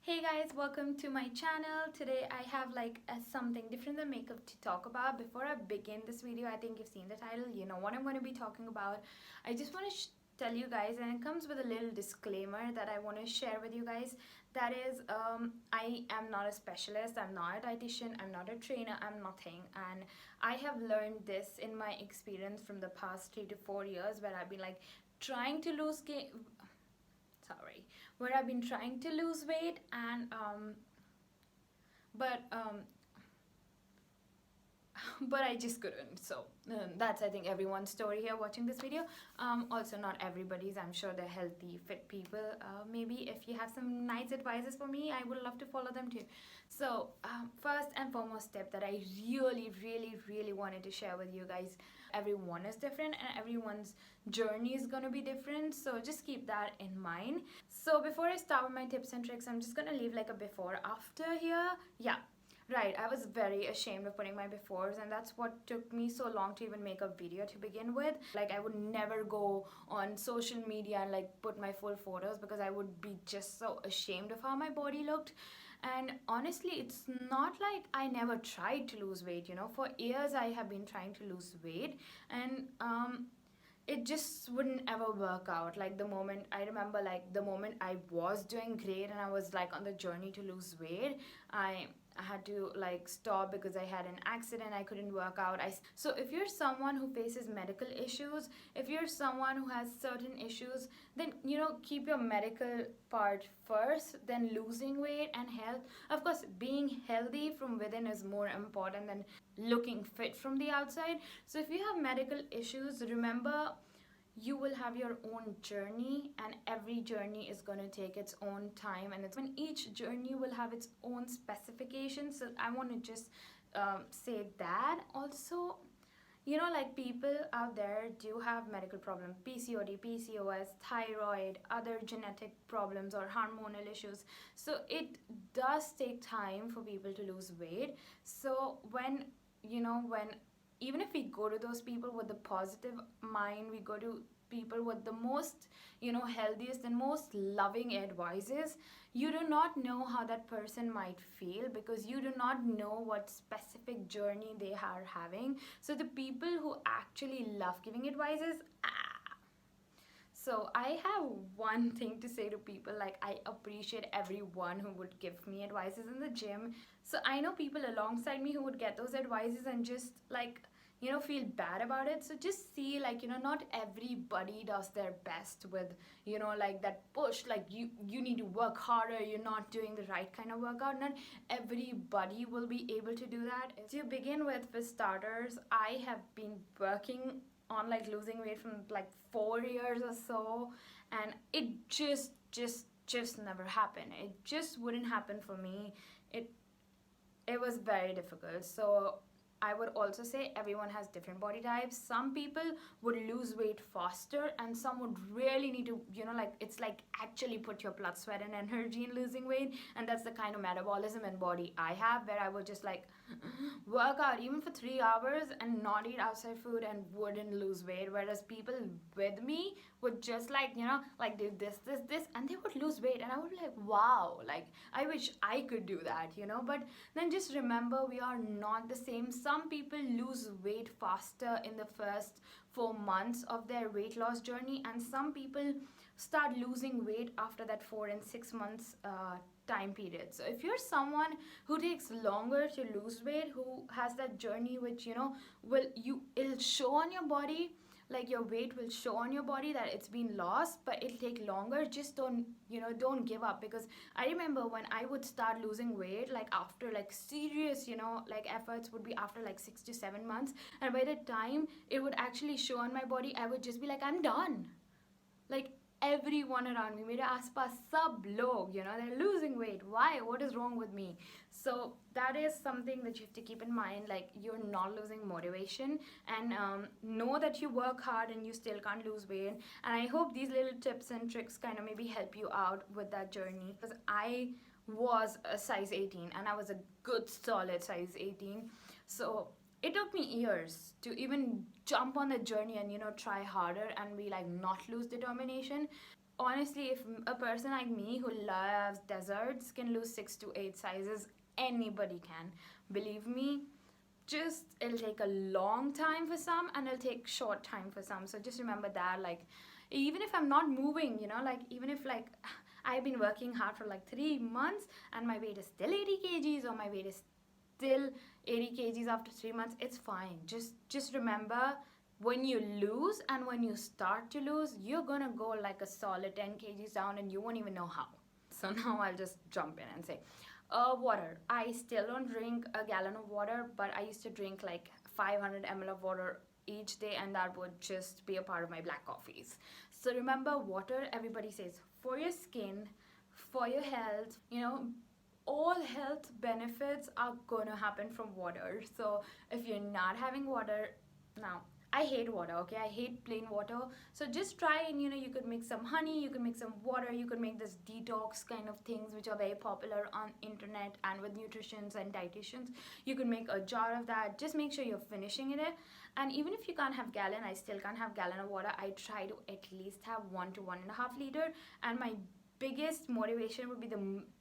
Hey guys, welcome to my channel. Today I have something different than makeup to talk about. Before I begin this video, I think you've seen the title, you know what I'm going to be talking about. I just want to tell you guys, and it comes with a little disclaimer that I want to share with you guys. That is, I am not a specialist, I'm not a dietitian, I'm not a trainer, I'm nothing. And I have learned this in my experience from the past 3 to 4 years where I've been trying to lose sorry, where I've been trying to lose weight and but but I just couldn't. So that's, I think, everyone's story here watching this video. Also, not everybody's. I'm sure they're healthy, fit people. Maybe if you have some nice advices for me, I would love to follow them too. So first and foremost tip that I really wanted to share with you guys. Everyone is different and everyone's journey is going to be different, so just keep that in mind. So before I start with my tips and tricks, I'm just going to leave like a before after here. Yeah, right, I was very ashamed of putting my befores, and that's what took me so long to even make a video to begin with. Like, I would never go on social media and put my full photos because I would be just so ashamed of how my body looked. And honestly, it's not like I never tried to lose weight, you know. For years I have been trying to lose weight, and it just wouldn't ever work out. Like, the moment I remember, like the moment I was doing great and I was like on the journey to lose weight, I had to stop because I had an accident. I couldn't work out. So if you're someone who faces medical issues, if you're someone who has certain issues, then keep your medical part first, then losing weight and health. Of course, being healthy from within is more important than looking fit from the outside. So if you have medical issues, remember, you will have your own journey, and every journey is going to take its own time, and each journey will have its own specifications. So I want to just say that. Also, people out there do have medical problems: PCOD, PCOS, thyroid, other genetic problems or hormonal issues. So it does take time for people to lose weight. So when even if we go to those people with the positive mind, we go to people with the most healthiest and most loving advices, you do not know how that person might feel, because you do not know what specific journey they are having. So the people who actually love giving advices, so I have one thing to say to people. I appreciate everyone who would give me advices in the gym. So I know people alongside me who would get those advices and just feel bad about it. So just see, not everybody does their best with that push, you need to work harder, you're not doing the right kind of workout. Not everybody will be able to do that. To begin with, for starters, I have been working on losing weight from 4 years or so, and it just never happened. It just wouldn't happen for me. It was very difficult. So I would also say everyone has different body types. Some people would lose weight faster, and some would really need to, it's actually put your blood, sweat, and energy in losing weight. And that's the kind of metabolism and body I have, where I would just work out even for 3 hours and not eat outside food and wouldn't lose weight. Whereas people with me would just do this, and they would lose weight, and I would be like, wow, I wish I could do that. But then just remember, we are not the same. Some people lose weight faster in the first 4 months of their weight loss journey, and some people start losing weight after that 4 and 6 months time period. So if you're someone who takes longer to lose weight, who has that journey which it'll show on your body, your weight will show on your body that it's been lost, but it'll take longer. Just don't give up. Because I remember when I would start losing weight, after serious efforts would be after 6 to 7 months, and by the time it would actually show on my body, I would just be I'm done. Everyone around me, mere aaspaas sab log, they're losing weight. Why? What is wrong with me? So that is something that you have to keep in mind. You're not losing motivation, and know that you work hard and you still can't lose weight. And I hope these little tips and tricks kind of maybe help you out with that journey, because I was a size 18 and I was a good solid size 18. So it took me years to even jump on the journey and try harder and be not lose determination. honestly, if a person like me who loves desserts can lose 6 to 8 sizes, anybody can. Believe me, just it'll take a long time for some and it'll take short time for some. So just remember that, like, even if I'm not moving, like, even if, like, I've been working hard for like 3 months and my weight is still 80 kgs, or my weight is still 80 kgs after 3 months, it's fine. Just remember, when you lose and when you start to lose, you're gonna go like a solid 10 kgs down and you won't even know how. So now I'll just jump in and say, water. I still don't drink a gallon of water, but I used to drink like 500 ml of water each day, and that would just be a part of my black coffees. So remember, water, everybody says, for your skin, for your health, all health benefits are gonna happen from water. So if you're not having water, now I hate water, okay? I hate plain water. So just try, and you could make some honey, you could make some water, you could make this detox kind of things which are very popular on internet and with nutritionists and dietitians. You could make a jar of that. Just make sure you're finishing it. And even if you can't have gallon, I still can't have gallon of water. I try to at least have 1 to 1.5 liter. And my biggest motivation would be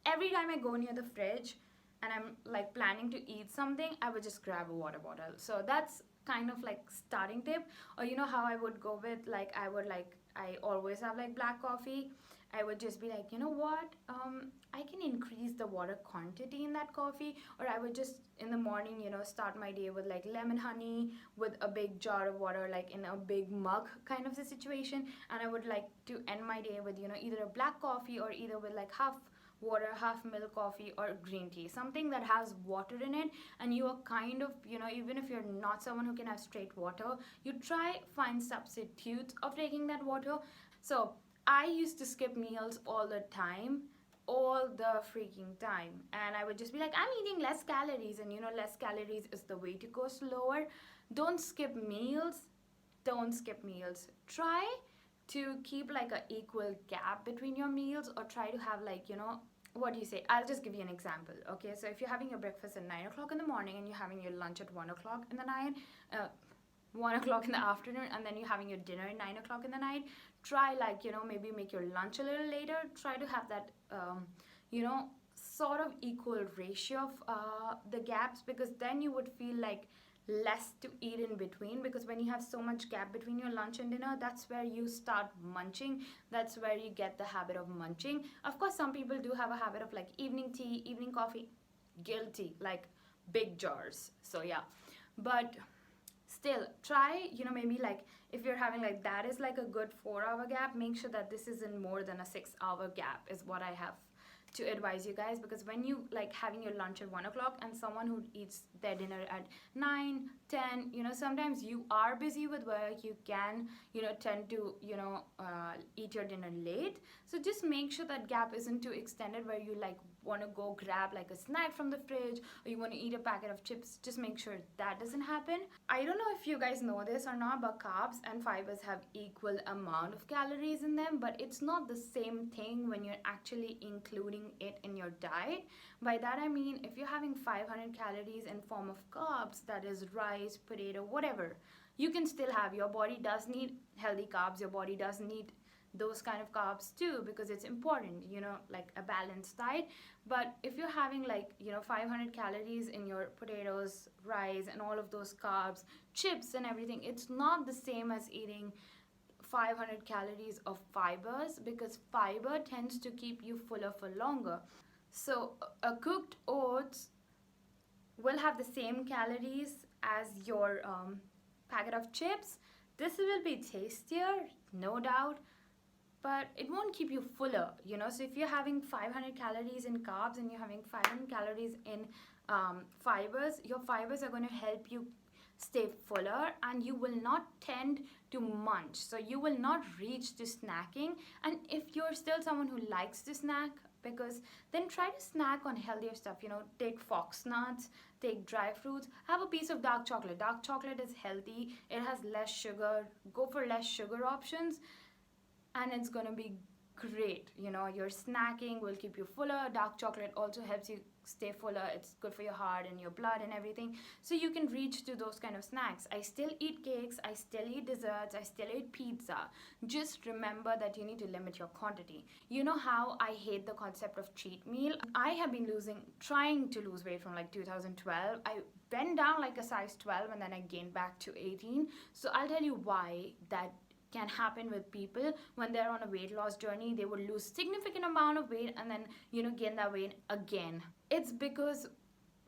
every time I go near the fridge and I'm like planning to eat something, I would just grab a water bottle. So that's kind of like starting tip. Or how I would go with, like, I always have like black coffee. I would just be like, you know what, I can increase the water quantity in that coffee. Or I would just in the morning, start my day with like lemon honey with a big jar of water, like in a big mug kind of a situation. And I would like to end my day with either a black coffee or either with like half water, half milk coffee, or green tea, something that has water in it. And you are kind of, even if you're not someone who can have straight water, you try find substitutes of taking that water. So I used to skip meals all the time, all the freaking time, and I would just be like, I'm eating less calories, and less calories is the way to go slower. Don't skip meals. Try to keep like a equal gap between your meals, or try to have like, what do you say? I'll just give you an example. Okay, so if you're having your breakfast at 9 o'clock in the morning and you're having your lunch at 1 o'clock in the night, 1 o'clock in the afternoon, and then you're having your dinner at 9 o'clock in the night, try like, maybe make your lunch a little later. Try to have that, sort of equal ratio of the gaps, because then you would feel like less to eat in between. Because when you have so much gap between your lunch and dinner, that's where you start munching. That's where you get the habit of munching. Of course, some people do have a habit of like evening tea, evening coffee. Guilty, like big jars. So yeah, but still try, maybe like if you're having like that is like a good 4 hour gap, make sure that this isn't more than a 6 hour gap is what I have to advise you guys. Because when you like having your lunch at 1 o'clock and someone who eats their dinner at 9, 10, sometimes you are busy with work, you can tend to eat your dinner late. So just make sure that gap isn't too extended where you like want to go grab like a snack from the fridge, or you want to eat a packet of chips. Just make sure that doesn't happen. I don't know if you guys know this or not, but carbs and fibers have equal amount of calories in them, but it's not the same thing when you're actually including it in your diet. By that I mean, if you're having 500 calories in form of carbs, that is rice, potato, whatever, you can still have, your body does need healthy carbs, your body does need those kind of carbs too, because it's important, like a balanced diet. But if you're having like 500 calories in your potatoes, rice, and all of those carbs, chips and everything, it's not the same as eating 500 calories of fibers, because fiber tends to keep you fuller for longer. So a cooked oats will have the same calories as your packet of chips. This will be tastier, no doubt, but it won't keep you fuller, So if you're having 500 calories in carbs and you're having 500 calories in fibers, your fibers are going to help you stay fuller, and you will not tend to munch. So you will not reach to snacking. And if you're still someone who likes to snack, because then try to snack on healthier stuff, take fox nuts, take dry fruits, have a piece of dark chocolate. Dark chocolate is healthy, it has less sugar. Go for less sugar options, and it's gonna be great. Your snacking will keep you fuller. Dark chocolate also helps you stay fuller. It's good for your heart and your blood and everything. So you can reach to those kind of snacks. I still eat cakes, I still eat desserts, I still eat pizza. Just remember that you need to limit your quantity. You know how I hate the concept of cheat meal? I have been trying to lose weight from like 2012. I went down like a size 12 and then I gained back to 18. So I'll tell you why that can happen with people when they're on a weight loss journey. They will lose significant amount of weight and then gain that weight again. It's because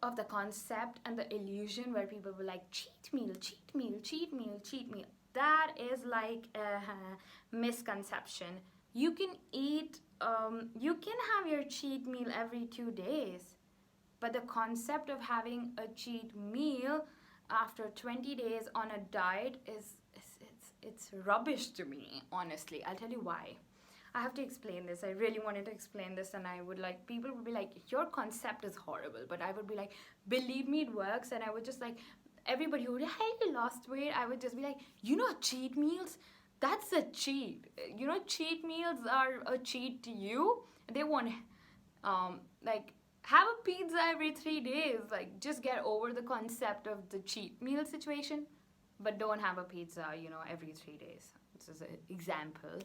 of the concept and the illusion where people were like, cheat meal, cheat meal, cheat meal, cheat meal. That is like a misconception. You can you can have your cheat meal every 2 days, but the concept of having a cheat meal after 20 days on a diet it's rubbish to me, honestly. I'll tell you why. I have to explain this. I really wanted to explain this, and people would be like, your concept is horrible, but I would be like, believe me, it works. And I would just like, everybody who would, hey, you lost weight, I would just be like, cheat meals, that's a cheat. Cheat meals are a cheat to you. They want have a pizza every 3 days. Like, just get over the concept of the cheat meal situation, but don't have a pizza, every 3 days. This is an example.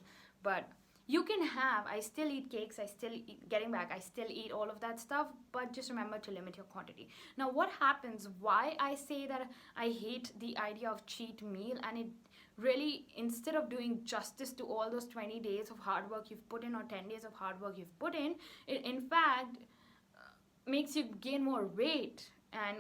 But you can have, I still eat cakes, I still eat all of that stuff, but just remember to limit your quantity. Now, what happens, why I say that I hate the idea of cheat meal, and it really, instead of doing justice to all those 20 days of hard work you've put in or 10 days of hard work you've put in, it in fact makes you gain more weight. And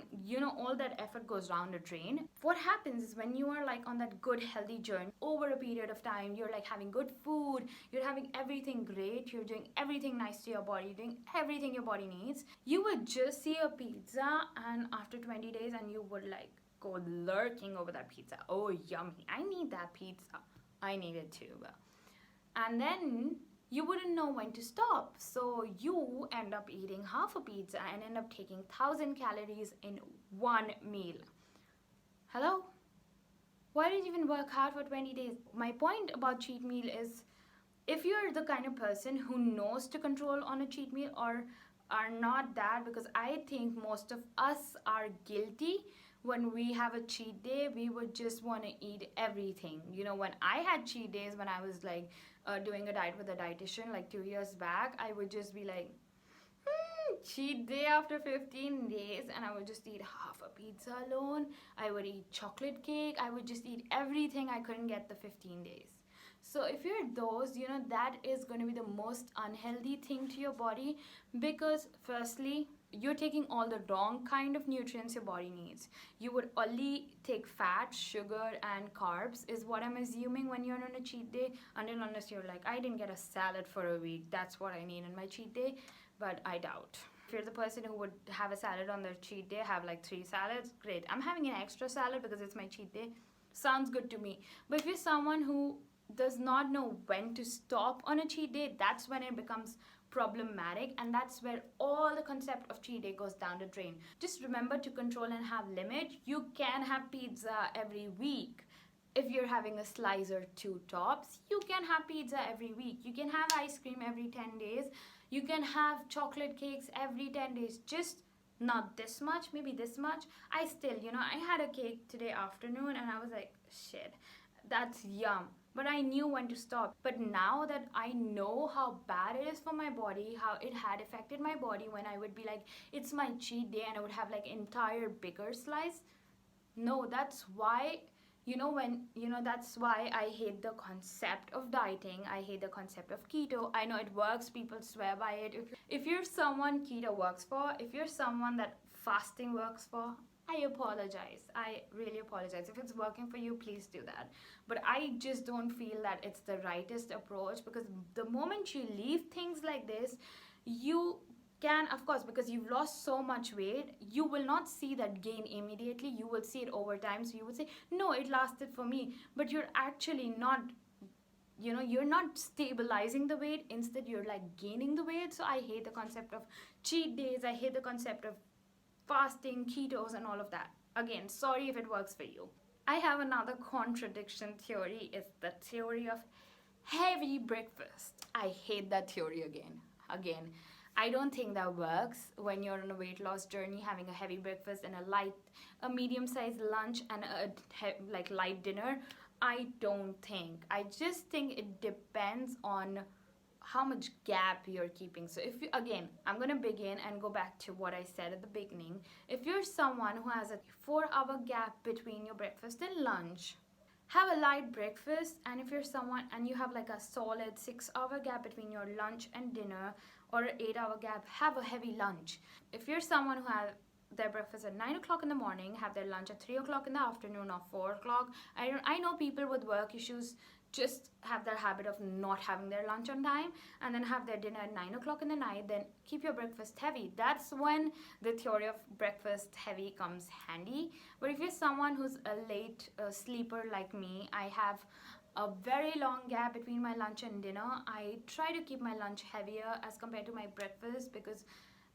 all that effort goes down the drain. What happens is when you are like on that good healthy journey over a period of time, you're like having good food, you're having everything great, you're doing everything nice to your body, you're doing everything your body needs, you would just see a pizza, and after 20 days and you would like go lurking over that pizza. Oh, yummy, I need that pizza, I need it too. And then you wouldn't know when to stop. So you end up eating half a pizza and end up taking 1,000 calories in one meal. Hello? Why did you even work hard for 20 days? My point about cheat meal is, if you're the kind of person who knows to control on a cheat meal or are not that, because I think most of us are guilty. When we have a cheat day, we would just want to eat everything. When I had cheat days, when I was like doing a diet with a dietitian like 2 years back, I would just be like, cheat day after 15 days, and I would just eat half a pizza alone. I would eat chocolate cake. I would just eat everything I couldn't get the 15 days. So if you're those, that is going to be the most unhealthy thing to your body, because firstly, you're taking all the wrong kind of nutrients your body needs. You would only take fat, sugar, and carbs is what I'm assuming when you're on a cheat day, unless you're like, I didn't get a salad for a week, that's what I need in my cheat day, but I doubt. If you're the person who would have a salad on their cheat day, have like 3 salads, great. I'm having an extra salad because it's my cheat day. Sounds good to me. But if you're someone who does not know when to stop on a cheat day, that's when it becomes problematic, and that's where all the concept of cheat day goes down the drain. Just remember to control and have limit. You can have pizza every week. If you're having a slice or 2 tops, you can have pizza every week. You can have ice cream every 10 days. You can have chocolate cakes every 10 days. Just not this much, maybe this much. I still, I had a cake today afternoon and I was like, shit, that's yum. But I knew when to stop. But now that I know how bad it is for my body, how it had affected my body when I would be like, it's my cheat day, and I would have like entire bigger slice. No, that's why, that's why I hate the concept of dieting. I hate the concept of keto. I know it works, people swear by it. If you're someone keto works for, if you're someone that fasting works for, I apologize. I really apologize. If it's working for you, please do that. But I just don't feel that it's the rightest approach, because the moment you leave things like this, you can, of course, because you've lost so much weight, you will not see that gain immediately. You will see it over time. So you would say, no, it lasted for me. But you're actually not, you're not stabilizing the weight. Instead, you're like gaining the weight. So I hate the concept of cheat days. I hate the concept of fasting, ketos, and all of that. Again, sorry if it works for you. I have another contradiction theory. It's the theory of Heavy breakfast. I hate that theory Again, I don't think that works when you're on a weight loss journey. Having a heavy breakfast and a medium-sized lunch and like light dinner. I don't think. I just think it depends on how much gap you're keeping. So if you, again, I'm gonna begin and go back to what I said at the beginning. If you're someone who has a 4-hour gap between your breakfast and lunch, have a light breakfast. And if you're someone and you have like a solid 6-hour gap between your lunch and dinner, or an 8-hour gap, have a heavy lunch. If you're someone who has their breakfast at 9 o'clock in the morning, have their lunch at 3 o'clock in the afternoon or 4 o'clock. I know people with work issues just have their habit of not having their lunch on time and then have their dinner at 9 o'clock in the night. Then keep your breakfast heavy. That's when the theory of breakfast heavy comes handy. But if you're someone who's a late sleeper like me, I have a very long gap between my lunch and dinner. I try to keep my lunch heavier as compared to my breakfast because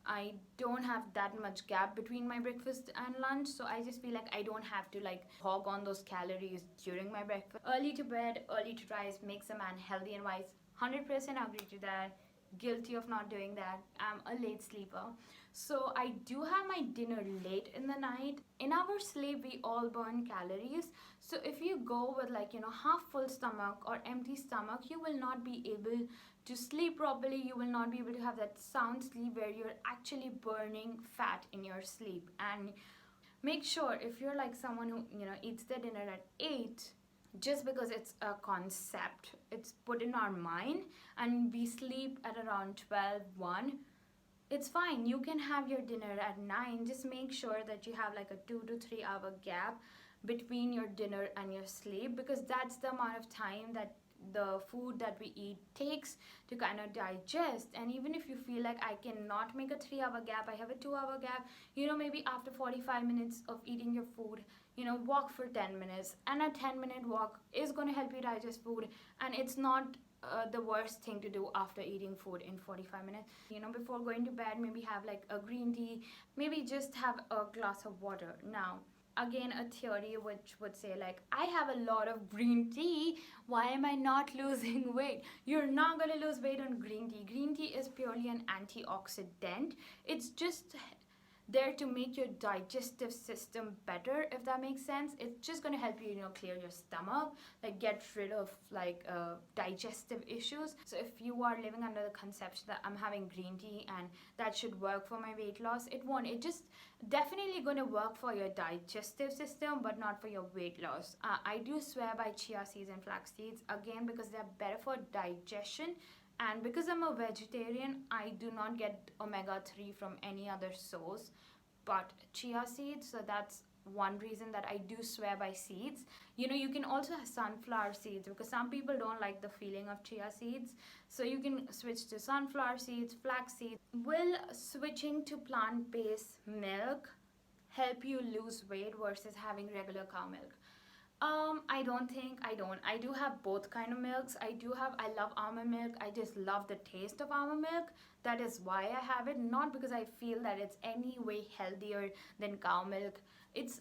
I don't have that much gap between my breakfast and lunch, so I just feel like I don't have to like hog on those calories during my breakfast. Early to bed, early to rise makes a man healthy and wise. 100% agree to that. Guilty of not doing that. I'm a late sleeper. So I do have my dinner late in the night. In our sleep, we all burn calories. So if you go with like, half full stomach or empty stomach, you will not be able to sleep properly. You will not be able to have that sound sleep where you're actually burning fat in your sleep. And make sure if you're like someone who, eats their dinner at 8, just because it's a concept, it's put in our mind, and we sleep at around 12, 1, it's fine. You can have your dinner at 9. Just make sure that you have like a 2 to 3 hour gap between your dinner and your sleep, because that's the amount of time that the food that we eat takes to kind of digest. And even if you feel like I cannot make a 3-hour gap, I have a 2-hour gap, maybe after 45 minutes of eating your food, walk for 10 minutes, and a 10-minute walk is going to help you digest food, and it's not the worst thing to do after eating food in 45 minutes. Before going to bed, maybe have like a green tea, maybe just have a glass of water. Now, again, a theory which would say like, I have a lot of green tea, why am I not losing weight? You're not going to lose weight on green tea. Green tea is purely an antioxidant. It's just there to make your digestive system better, if that makes sense. It's just going to help you, clear your stomach, like get rid of like digestive issues. So if you are living under the conception that I'm having green tea and that should work for my weight loss, it won't. It just definitely going to work for your digestive system, but not for your weight loss. I do swear by chia seeds and flax seeds, again, because they're better for digestion. And because I'm a vegetarian, I do not get omega-3 from any other source but chia seeds. So that's one reason that I do swear by seeds. You can also have sunflower seeds, because some people don't like the feeling of chia seeds. So you can switch to sunflower seeds, flax seeds. Will switching to plant-based milk help you lose weight versus having regular cow milk? I do have both kind of milks. I love almond milk. I just love the taste of almond milk. That is why I have it, not because I feel that it's any way healthier than cow milk. It's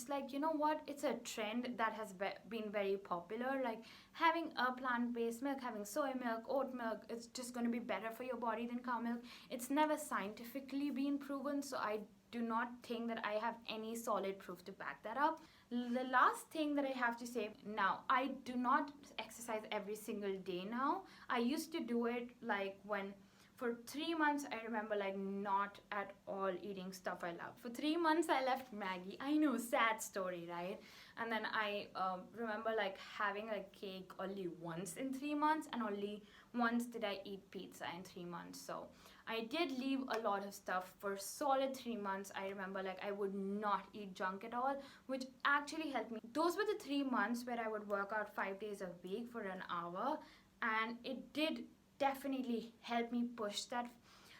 like, it's a trend that has been very popular, like having a plant-based milk, having soy milk, oat milk. It's just going to be better for your body than cow milk. It's never scientifically been proven, so I do not think that I have any solid proof to back that up. The last thing that I have to say, now, I do not exercise every single day now. I used to do it like when, for 3 months, I remember like not at all eating stuff I love. For 3 months, I left Maggie. I know, sad story, right? And then I remember like having a cake only once in 3 months, and only once did I eat pizza in 3 months. So I did leave a lot of stuff for solid 3 months. I remember like I would not eat junk at all, which actually helped me. Those were the 3 months where I would work out 5 days a week for an hour, and it did definitely help me push that.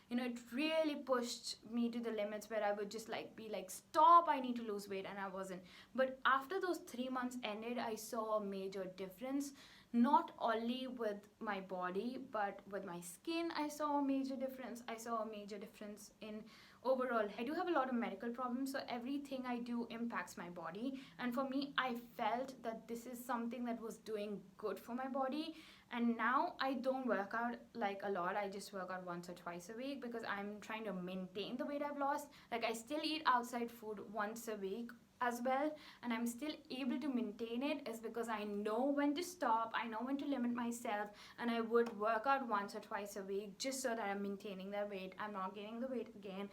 It really pushed me to the limits where I would just like be like, stop, I need to lose weight, and I wasn't. But after those 3 months ended, I saw a major difference. not only with my body but with my skin. I saw a major difference. I saw a major difference in overall. I do have a lot of medical problems, so everything I do impacts my body, and for me, I felt that this is something that was doing good for my body. And now I don't work out like a lot. I just work out once or twice a week because I'm trying to maintain the weight I've lost. Like, I still eat outside food once a week as well, and I'm still able to maintain it, is because I know when to stop, I know when to limit myself, and I would work out once or twice a week just so that I'm maintaining that weight, I'm not gaining the weight again.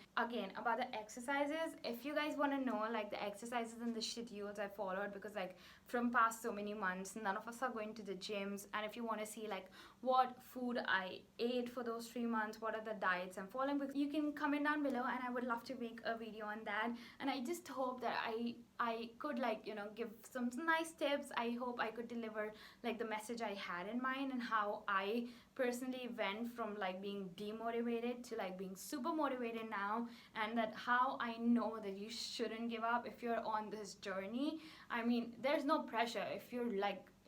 About the exercises, if you guys want to know like the exercises and the schedules I followed, because like from past so many months none of us are going to the gyms, and if you want to see like what food I ate for those 3 months, what are the diets I'm following, you can comment down below and I would love to make a video on that. And I just hope that I could like, you know, give some nice tips. I hope I could deliver like the message I had in mind, and how I personally went from like being demotivated to like being super motivated now, and that how I know that you shouldn't give up if you're on this journey. I mean, there's no pressure.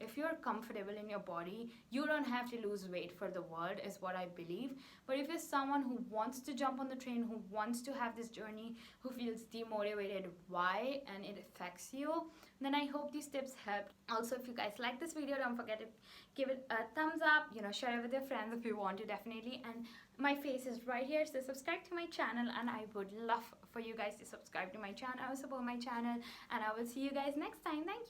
If you're comfortable in your body, you don't have to lose weight for the world, is what I believe. But if you're someone who wants to jump on the train, who wants to have this journey, who feels demotivated, why, and it affects you, then I hope these tips helped. Also, if you guys like this video, don't forget to give it a thumbs up, you know, share it with your friends if you want to, definitely. And my face is right here, so subscribe to my channel, and I would love for you guys to subscribe to my channel, support my channel, and I will see you guys next time. Thank you.